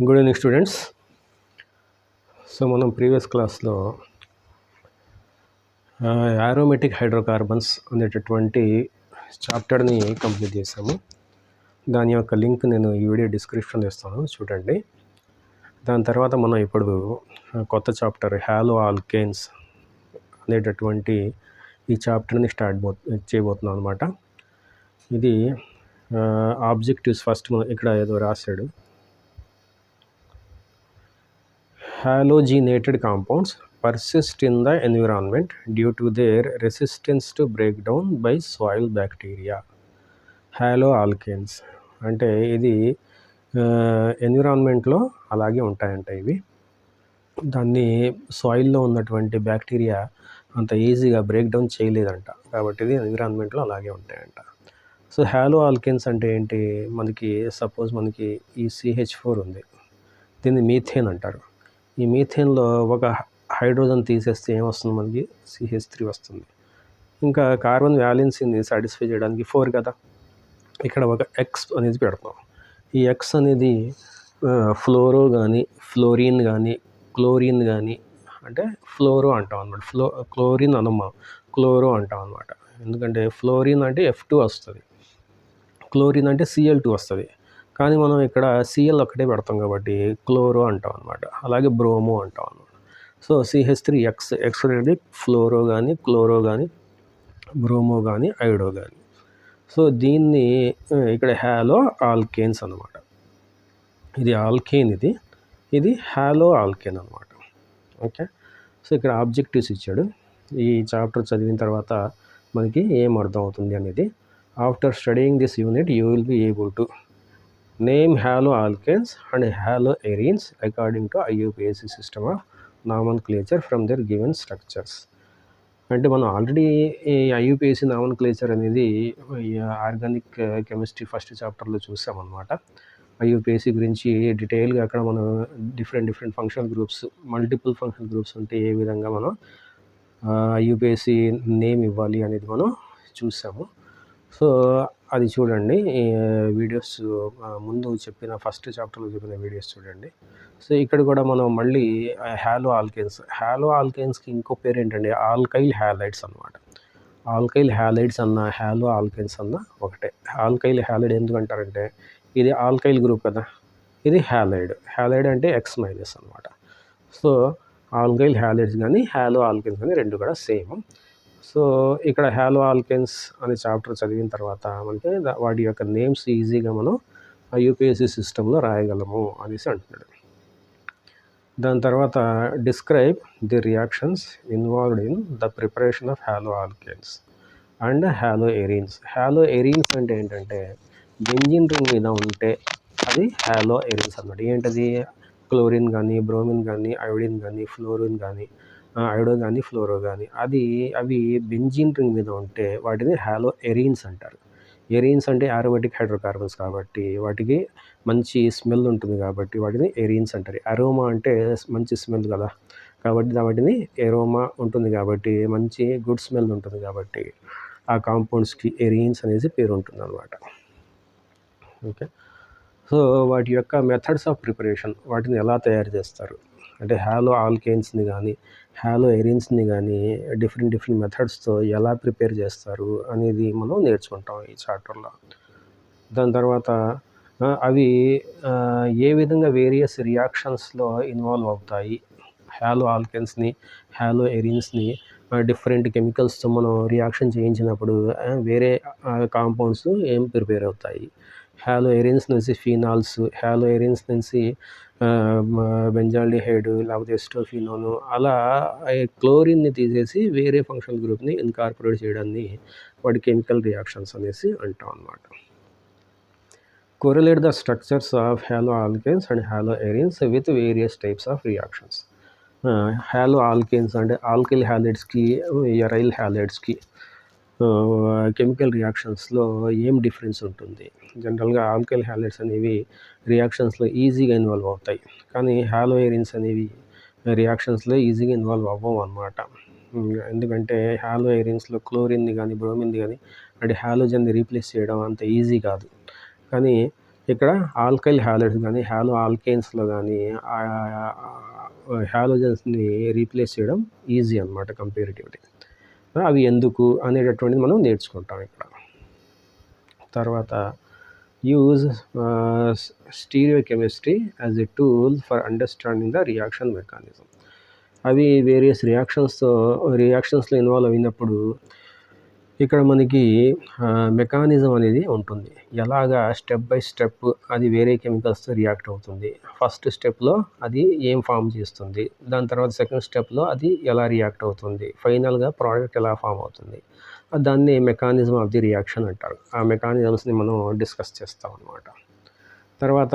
Good evening students. So మనం previous క్లాస్లో aromatic hydrocarbons అనేటటువంటి చాప్టర్ని కంప్లీట్ చేసాము. దాని యొక్క లింక్ నేను ఈ వీడియో డిస్క్రిప్షన్లో ఇస్తాను, చూడండి. దాని తర్వాత మనం ఇప్పుడు కొత్త చాప్టర్ హ్యాలో ఆల్కేన్స్ అనేటటువంటి ఈ చాప్టర్ని చేయబోతున్నాం అనమాట. ఇది ఆబ్జెక్టివ్స్ ఫస్ట్ మనం ఇక్కడ ఏదో రాశాడు. Halogenated compounds persist in the environment due to their resistance to breakdown by soil bacteria. Haloalkanes అంటే ఇది ఎన్విరాన్మెంట్లో అలాగే ఉంటాయంట. ఇవి దాన్ని సాయిల్లో ఉన్నటువంటి బ్యాక్టీరియా అంత ఈజీగా బ్రేక్డౌన్ చేయలేదంట, కాబట్టి ఇది ఎన్విరాన్మెంట్లో అలాగే ఉంటాయంట. సో హ్యాలో ఆల్కేన్స్ అంటే ఏంటి? మనకి సపోజ్ మనకి ఈ CH4 ఉంది, దీన్ని మీథేన్ అంటారు. ఈ మీథేన్లో ఒక హైడ్రోజన్ తీసేస్తే ఏమొస్తుంది? మనకి CH3 వస్తుంది. ఇంకా కార్బన్ వ్యాలెన్సీని సాటిస్ఫై చేయడానికి 4 కదా, ఇక్కడ ఒక X అనేది పెడతాం. ఈ X అనేది ఫ్లోరో కానీ, ఫ్లోరిన్ కానీ, క్లోరిన్ కానీ, అంటే ఫ్లోరో అంటాం అనమాట. క్లోరిన్ అనమ్మా, క్లోరో అంటాం అనమాట. ఎందుకంటే ఫ్లోరిన్ అంటే F2 వస్తుంది, క్లోరిన్ అంటే Cl2 వస్తుంది. కానీ మనం ఇక్కడ Cl ఒకటే పెడతాం కాబట్టి క్లోరో అంటాం అనమాట. అలాగే బ్రోమో అంటాం అనమాట. సో CH3X అనేది ఫ్లోరో కానీ, క్లోరో కానీ, బ్రోమో కానీ, ఐడో కానీ. సో దీన్ని ఇక్కడ హ్యాలో ఆల్కేన్స్ అనమాట. ఇది ఆల్కేన్, ఇది హ్యాలో ఆల్కేన్ అనమాట. ఓకే. సో ఇక్కడ ఆబ్జెక్టివ్స్ ఇచ్చాడు. ఈ చాప్టర్ చదివిన తర్వాత మనకి ఏం అర్థం అవుతుంది అనేది. After studying this unit you will be able to name haloalkanes and haloarenes according to IUPAC system of nomenclature from their given structures. అంటే మనం ఆల్రెడీ ఈ IUPAC nomenclature అనేది ఆర్గానిక్ కెమిస్ట్రీ ఫస్ట్ చాప్టర్లో చూసామన్నమాట. IUPAC గురించి డీటెయిల్గా అక్కడ మనం different functional groups, multiple functional groups ఉంటే ఏ విధంగా మనం IUPAC నేమ్ ఇవ్వాలి అనేది మనం చూసాము. సో అది చూడండి, వీడియోస్ ముందు చెప్పిన ఫస్ట్ చాప్టర్లో చెప్పిన వీడియోస్ చూడండి. సో ఇక్కడ కూడా మనం మళ్ళీ హ్యాలో ఆల్కేన్స్కి ఇంకో పేరు ఏంటంటే ఆల్కైల్ హ్యాలైడ్స్ అనమాట. ఆల్కైల్ హ్యాలైడ్స్ అన్న హ్యాలో ఆల్కేన్స్ అన్న ఒకటే. ఆల్కైల్ హ్యాలైడ్ ఎందుకు అంటారంటే ఇది ఆల్కైల్ గ్రూప్ కదా, ఇది హ్యాలైడ్ అంటే X- అనమాట. సో ఆల్కైల్ హ్యాలైడ్స్ కానీ హ్యాలో ఆల్కేన్స్ కానీ రెండు కూడా సేమ్. సో ఇక్కడ హ్యాలో ఆల్కేన్స్ అనే చాప్టర్ చదివిన తర్వాత మనకి వాటి యొక్క నేమ్స్ ఈజీగా మనం IUPAC సిస్టంలో రాయగలము అనేసి అంటున్నాడు. దాని తర్వాత describe the reactions involved in the preparation of haloalkanes and haloarenes. Haloarenes అంటే ఏంటంటే బెంజిన్ రింగ్ మీద ఉంటే అది హ్యాలోఎరీన్స్ అన్నమాట. ఏంటది? క్లోరిన్ కానీ, బ్రోమిన్ కానీ, అయోడిన్ కానీ, ఫ్లోరిన్ కానీ, ఐడో కానీ, ఫ్లోరో కానీ, అవి బెంజిన్ రింగ్ మీద ఉంటే వాటిని హ్యాలోఎరీన్స్ అంటారు. ఎరీన్స్ అంటే యారోమెటిక్ హైడ్రోకార్బన్స్ కాబట్టి వాటికి మంచి స్మెల్ ఉంటుంది కాబట్టి వాటిని ఎరీన్స్ అంటారు. అరోమా అంటే మంచి స్మెల్ కదా, కాబట్టి వాటిని ఎరోమా ఉంటుంది కాబట్టి మంచి గుడ్ స్మెల్ ఉంటుంది కాబట్టి ఆ కాంపౌండ్స్కి ఎరీన్స్ అనేసి పేరు ఉంటుంది అనమాట. ఓకే. సో వాటి యొక్క మెథడ్స్ ఆఫ్ ప్రిపరేషన్, వాటిని ఎలా తయారు చేస్తారు అంటే హ్యాలో ఆల్కేన్స్ని కానీ హ్యాలోఎరీన్స్ని కానీ డిఫరెంట్ మెథడ్స్తో ఎలా ప్రిపేర్ చేస్తారు అనేది మనం నేర్చుకుంటాం ఈ చాప్టర్లో. దాని తర్వాత అవి ఏ విధంగా వేరియస్ రియాక్షన్స్లో ఇన్వాల్వ్ అవుతాయి, హ్యాలో ఆల్కేన్స్ని హ్యాలోఎరీన్స్ని డిఫరెంట్ కెమికల్స్తో మనం రియాక్షన్ చేయించినప్పుడు వేరే కాంపౌండ్స్ ఏం ప్రిపేర్ అవుతాయి. హ్యాలోఎరీన్స్ నుంచి ఫినాల్స్, హ్యాలోఎరీన్స్ నుంచి బెంజాల్డిహైడ్ లేకపోతే ఎస్టోఫినోను, అలా క్లోరిన్ని తీసేసి వేరే ఫంక్షనల్ గ్రూప్ని ఇన్కార్పొరేట్ చేయడాన్ని వాటి కెమికల్ రియాక్షన్స్ అనేసి అంటాం అన్నమాట. Correlate the structures of haloalkanes and haloarenes with various types of reactions. Haloalkanes అంటే ఆల్కైల్ హ్యాలైడ్స్కి, ఎరైల్ హ్యాలైడ్స్కి కెమికల్ రియాక్షన్స్లో ఏం డిఫరెన్స్ ఉంటుంది? జనరల్గా ఆల్కైల్ హ్యాలైడ్స్ అనేవి రియాక్షన్స్లో ఈజీగా ఇన్వాల్వ్ అవుతాయి, కానీ హ్యాలోఎరీన్స్ అనేవి రియాక్షన్స్లో ఈజీగా ఇన్వాల్వ్ అవ్వవు అన్నమాట. ఎందుకంటే హ్యాలోఎరీన్స్లో క్లోరిన్ని కానీ, బ్రోమిన్ని కానీ అంటే హ్యాలోజన్ని రీప్లేస్ చేయడం అంత ఈజీ కాదు. కానీ ఇక్కడ ఆల్కైల్ హ్యాలైడ్స్ కానీ హ్యాలో ఆల్కేన్స్లో కానీ హ్యాలోజన్స్ని రీప్లేస్ చేయడం ఈజీ అనమాట కంపారిటివ్లీ. అవి ఎందుకు అనేటటువంటిది మనం నేర్చుకుంటాం ఇక్కడ. తర్వాత use stereochemistry as a tool for understanding the reaction mechanism. అవి వేరియస్ రియాక్షన్స్లో ఇన్వాల్వ్ అయినప్పుడు ఇక్కడ మనకి మెకానిజం అనేది ఉంటుంది. ఎలాగా స్టెప్ బై స్టెప్ అది వేరే కెమికల్స్తో రియాక్ట్ అవుతుంది. ఫస్ట్ స్టెప్లో అది ఏం ఫామ్ చేస్తుంది, దాని తర్వాత సెకండ్ స్టెప్లో అది ఎలా రియాక్ట్ అవుతుంది, ఫైనల్గా ప్రోడక్ట్ ఎలా ఫామ్ అవుతుంది, దాన్ని మెకానిజం ఆఫ్ ది రియాక్షన్ అంటారు. ఆ మెకానిజమ్స్ని మనం డిస్కస్ చేస్తాం అన్నమాట. తర్వాత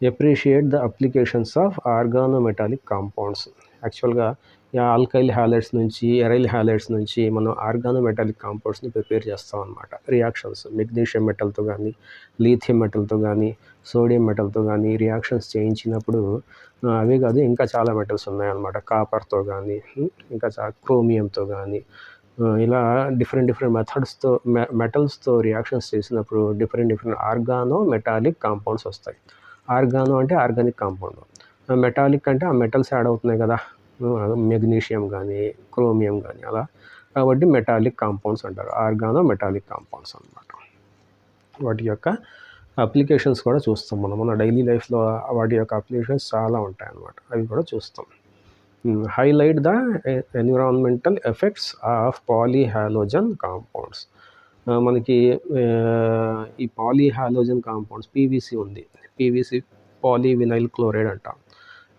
appreciate the applications of organometallic compounds. యాక్చువల్గా ఆల్కైల్ హ్యాలైడ్స్ నుంచి ఎరైల్ హ్యాలైడ్స్ నుంచి మనం ఆర్గానోమెటాలిక్ కాంపౌండ్స్ని ప్రిపేర్ చేస్తాం అన్నమాట. రియాక్షన్స్ మెగ్నీషియం మెటల్తో కానీ లీథియం మెటల్తో కానీ సోడియం మెటల్తో కానీ రియాక్షన్స్ చేయించినప్పుడు అవే కాదు ఇంకా చాలా మెటల్స్ ఉన్నాయన్నమాట. కాపర్తో కానీ ఇంకా క్రోమియంతో కానీ ఇలా డిఫరెంట్ మెథడ్స్తో మెటల్స్తో రియాక్షన్స్ చేసినప్పుడు డిఫరెంట్ ఆర్గానో మెటాలిక్ కాంపౌండ్స్ వస్తాయి. ఆర్గానో అంటే ఆర్గానిక్ కాంపౌండ్, మెటాలిక్ అంటే ఆ మెటల్స్ యాడ్ అవుతున్నాయి కదా, మెగ్నీషియం కానీ క్రోమియం కానీ అలా, కాబట్టి మెటాలిక్ కాంపౌండ్స్ అంటారు. ఆర్గానో మెటాలిక్ కాంపౌండ్స్ అన్నమాట. వాటి యొక్క అప్లికేషన్స్ కూడా చూస్తాం మనం. మన డైలీ లైఫ్లో వాటి యొక్క అప్లికేషన్స్ చాలా ఉంటాయి అన్నమాట, అవి కూడా చూస్తాం. Highlight the environmental effects of polyhalogen compounds. మనకి ఈ పాలీహాలోజన్ కాంపౌండ్స్ పీవీసీ ఉంది, పీవీసీ పాలీవినైల్ క్లోరైడ్ అంటాం.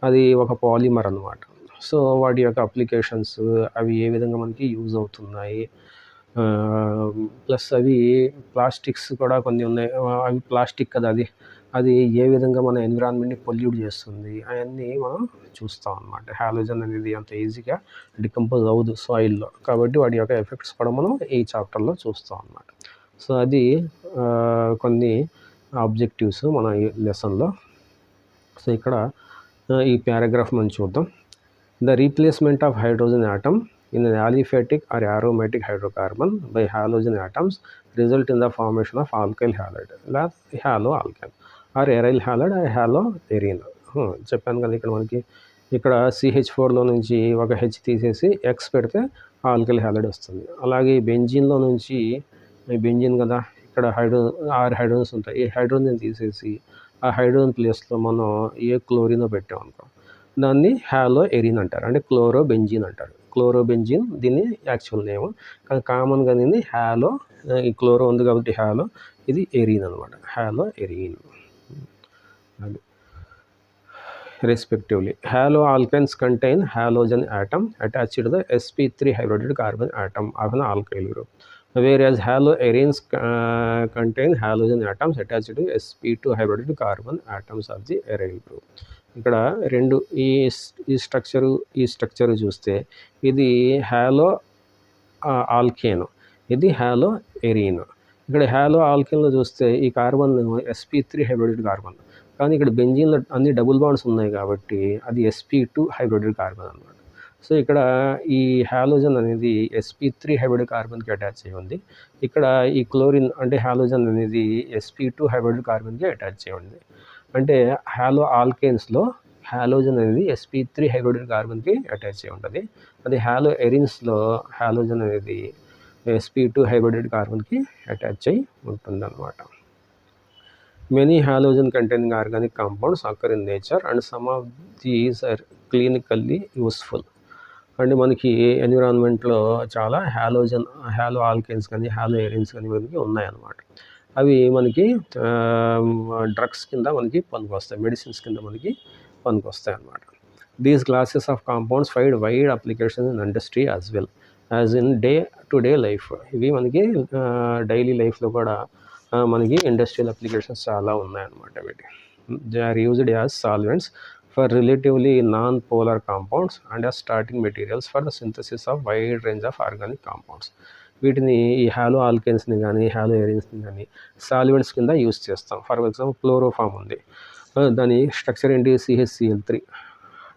అది ఒక పాలిమర్ అన్నమాట. సో వాటి యొక్క అప్లికేషన్స్ అవి ఏ విధంగా మనకి యూజ్ అవుతున్నాయి, ప్లస్ అవి ప్లాస్టిక్స్ కూడా కొన్ని ఉన్నాయి. అవి ప్లాస్టిక్ కదా, అది ఏ విధంగా మన ఎన్విరాన్మెంట్ని పొల్యూట్ చేస్తుంది అవన్నీ మనం చూస్తాం అన్నమాట. హాలోజన్ అనేది అంత ఈజీగా డికంపోజ్ అవ్వదు సాయిల్లో, కాబట్టి వాటి యొక్క ఎఫెక్ట్స్ కూడా మనం ఈ చాప్టర్లో చూస్తాం అన్నమాట. సో అది కొన్ని ఆబ్జెక్టివ్స్ మన ఈ లెసన్లో. సో ఇక్కడ ఈ పారాగ్రాఫ్ మనం చూద్దాం. The replacement of hydrogen atom in an aliphatic or aromatic hydrocarbon by halogen atoms result in the formation of alkyl halide, haloalkane, or aryl halide or haloarine. చెప్పాను కదా, ఇక్కడ మనకి ఇక్కడ CH4లో నుంచి ఒక హెచ్ తీసేసి ఎక్స్ పెడితే ఆల్కైల్ హ్యాలైడ్ వస్తుంది. అలాగే బెంజిన్లో నుంచి బెంజిన్ కదా, ఇక్కడ 6 హైడ్రోజన్స్ ఉంటాయి. ఈ హైడ్రోజన్ తీసేసి ఆ హైడ్రోజన్ ప్లేస్లో మనం ఏ క్లోరినో పెట్టామనుకో, దాన్ని హ్యాలో ఎరిన్ అంటారు, అంటే క్లోరోబెంజిన్ అంటారు. క్లోరోబెంజిన్ దీని యాక్చువల్ నేమ్, కానీ కామన్గా దీన్ని హ్యాలో, ఈ క్లోరో ఉంది కాబట్టి హ్యాలో, ఇది ఎరిన్ అనమాట, హ్యాలో ఎరిన్ అది respectively. Hello alkynes contain halogen atom attached to the sp3 hybridized carbon atom of an alkyl group, whereas haloarenes contain halogen atoms attached to sp2 hybridized carbon atoms of the aryl group. ఇక్కడ రెండు ఈ structure చూస్తే ఇది hello alkane, ఇది hello ఎరీన్. ఇక్కడ hello ఆల్కేన్లో చూస్తే ఈ carbon sp3 hybrid carbon, కానీ ఇక్కడ బెంజీన్లో అన్ని డబుల్ బాండ్స్ ఉన్నాయి కాబట్టి అది sp2 హైబ్రిడ్ కార్బన్ అన్నమాట. సో ఇక్కడ ఈ హ్యాలోజన్ అనేది sp3 హైబ్రిడ్ కార్బన్కి అటాచ్ అయి ఉంది. ఇక్కడ ఈ క్లోరిన్ అంటే హ్యాలోజన్ అనేది sp2 హైబ్రిడ్ కార్బన్కి అటాచ్ అయి ఉంది. అంటే హ్యాలో ఆల్కేన్స్లో హ్యాలోజన్ అనేది sp3 హైబ్రిడ్ కార్బన్కి అటాచ్ అయి ఉంటుంది. అది హ్యాలో ఎరిన్స్లో హ్యాలోజన్ అనేది sp2 హైబ్రిడ్ కార్బన్కి అటాచ్ అయి ఉంటుందన్నమాట. Many halogen containing organic compounds occur in nature and some of these are clinically useful. అంటే మనకి ఎన్విరాన్మెంట్లో చాలా హ్యాలో ఆల్కేన్స్ కానీ హ్యాలో ఎరిన్స్ కానీ మనకి ఉన్నాయన్నమాట. అవి మనకి డ్రగ్స్ కింద మనకి పనికొస్తాయి, మెడిసిన్స్ కింద మనకి పనికొస్తాయి అన్నమాట. These classes of compounds find wide application in industry as well as in day to day life. ఇవి మనకి డైలీ లైఫ్లో కూడా మనకి ఇండస్ట్రియల్ అప్లికేషన్స్ చాలా ఉన్నాయన్నమాట. వీటి they are used as solvents for relatively non polar compounds and as starting materials for the synthesis of wide range of organic compounds. వీటిని ఈ హ్యాలో ఆల్కేన్స్ని కానీ హ్యాలో ఎరిన్స్ని కానీ సాల్వెంట్స్ కింద యూజ్ చేస్తాం. ఫర్ ఎగ్జాంపుల్ క్లోరోఫామ్ ఉంది, దాని స్ట్రక్చర్ ఏంటి CH3,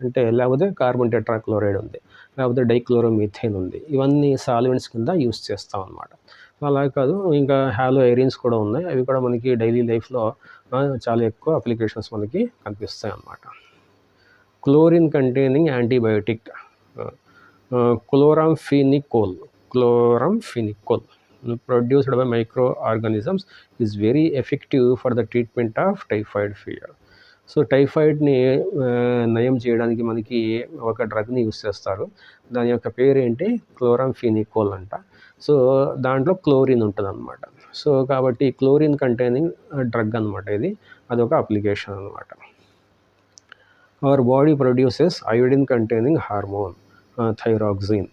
అంటే లేకపోతే కార్బన్ టెట్రాక్లోరైడ్ ఉంది, లేకపోతే డైక్లోరోమీథేన్ ఉంది. ఇవన్నీ సాల్వెంట్స్ కింద యూజ్ చేస్తాం అన్నమాట. అలా కాదు, ఇంకా హాలో ఐరిన్స్ కూడా ఉన్నాయి. అవి కూడా మనకి డైలీ లైఫ్లో చాలా ఎక్కువ అప్లికేషన్స్ మనకి కనిపిస్తాయి అన్నమాట. Chlorine containing antibiotic chloramphenicol produced by microorganisms is very effective for the treatment of typhoid fever. So టైఫాయిడ్ని నయం చేయడానికి మనకి ఒక డ్రగ్ని యూస్ చేస్తారు. దాని యొక్క పేరు ఏంటి? క్లోరాంఫెనికోల్ అంట. సో దాంట్లో క్లోరిన్ ఉంటుంది అనమాట. సో కాబట్టి క్లోరిన్ కంటైనింగ్ డ్రగ్ అనమాట ఇది. అదొక అప్లికేషన్ అనమాట. Our body produces iodine containing hormone thyroxine,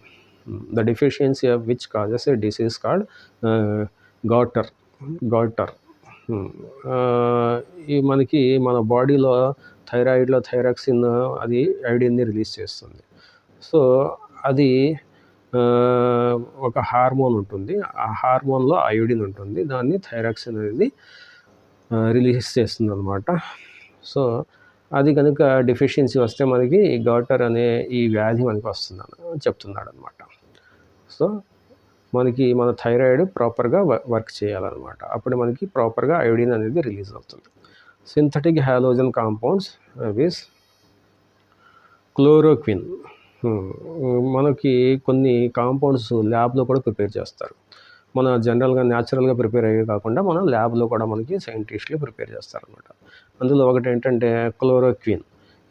the deficiency of which causes a disease called goiter. ఈ మనకి మన బాడీలో థైరాయిడ్లో థైరాక్సిన్ అది ఐడిన్ని రిలీజ్ చేస్తుంది. సో అది ఒక హార్మోన్ ఉంటుంది. ఆ హార్మోన్లో అయోడిన్ ఉంటుంది. దాన్ని థైరాక్సిన్ అనేది రిలీజ్ చేస్తుంది అనమాట. సో అది కనుక డెఫిషియన్సీ వస్తే మనకి గాటర్ అనే ఈ వ్యాధి మనకి వస్తుందని చెప్తున్నాడు అనమాట. సో మనకి మన థైరాయిడ్ ప్రాపర్గా వర్క్ చేయాలన్నమాట. అప్పుడు మనకి ప్రాపర్గా అయోడిన్ అనేది రిలీజ్ అవుతుంది. Synthetic halogen compounds viz chloroquine. మనకి కొన్ని కాంపౌండ్స్ ల్యాబ్లో కూడా ప్రిపేర్ చేస్తారు. మన జనరల్గా న్యాచురల్గా ప్రిపేర్ అయ్యే కాకుండా మన ల్యాబ్లో కూడా మనకి సైంటిస్టులు ప్రిపేర్ చేస్తారనమాట. అందులో ఒకటి ఏంటంటే chloroquine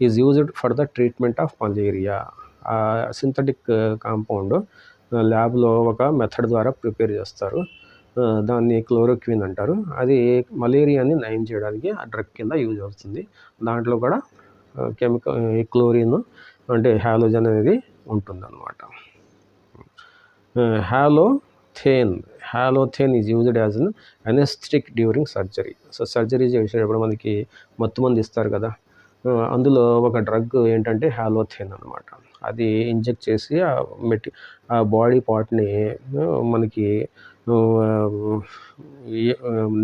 is used for the treatment of malaria. Synthetic compound ల్యాబ్లో ఒక మెథడ్ ద్వారా ప్రిపేర్ చేస్తారు. దాన్ని క్లోరోక్విన్ అంటారు. అది మలేరియాని నయం చేయడానికి ఆ డ్రగ్ కింద యూజ్ అవుతుంది. దాంట్లో కూడా క్లోరిన్ అంటే హాలోజన్ అనేది ఉంటుందన్నమాట. Halothane is used as an anaesthetic during surgery. So surgery చేసేటప్పుడు మనకి మత్తు మంది ఇస్తారు కదా, అందులో ఒక డ్రగ్ ఏంటంటే హాలోథేన్ అనమాట. అది ఇంజెక్ట్ చేసి ఆ బాడీ పార్ట్ని మనకి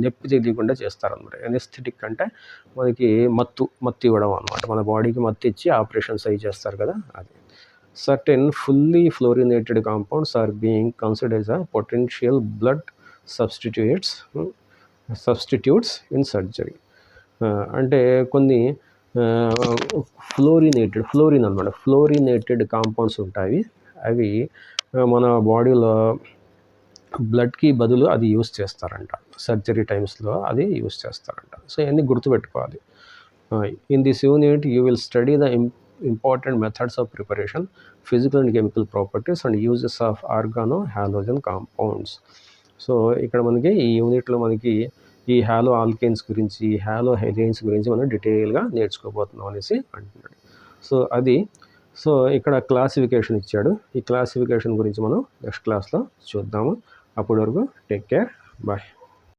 నొప్పి తెలియకుండా చేస్తారనమాట. అనెస్థెటిక్ అంటే మనకి మత్తు ఇవ్వడం అనమాట. మన బాడీకి మత్తు ఇచ్చి ఆపరేషన్స్ అవి చేస్తారు కదా, అది. Certain fully fluorinated compounds are being considered as a potential blood substitutes in surgery. అంటే కొన్ని ఫ్లోరినేటెడ్ కాంపౌండ్స్ ఉంటాయి. అవి మన బాడీలో బ్లడ్కి బదులు అది యూస్ చేస్తారంట. సర్జరీ టైమ్స్లో అది యూస్ చేస్తారంట. సో ఇవన్నీ గుర్తుపెట్టుకోవాలి. In this unit you will study the important methods of preparation, physical and chemical properties and uses of organohalogen compounds. So ఇక్కడ మనకి ఈ యూనిట్లో మనకి ఈ హాలో ఆల్కేన్స్ గురించి, హాలో హైడ్రేన్స్ గురించి మనం డీటెయిల్గా నేర్చుకోబోతున్నాం అనేసి అంటున్నాడు. సో ఇక్కడ క్లాసిఫికేషన్ ఇచ్చాడు. ఈ క్లాసిఫికేషన్ గురించి మనం నెక్స్ట్ క్లాస్లో చూద్దాము. అప్పటి వరకు టేక్ కేర్, బాయ్.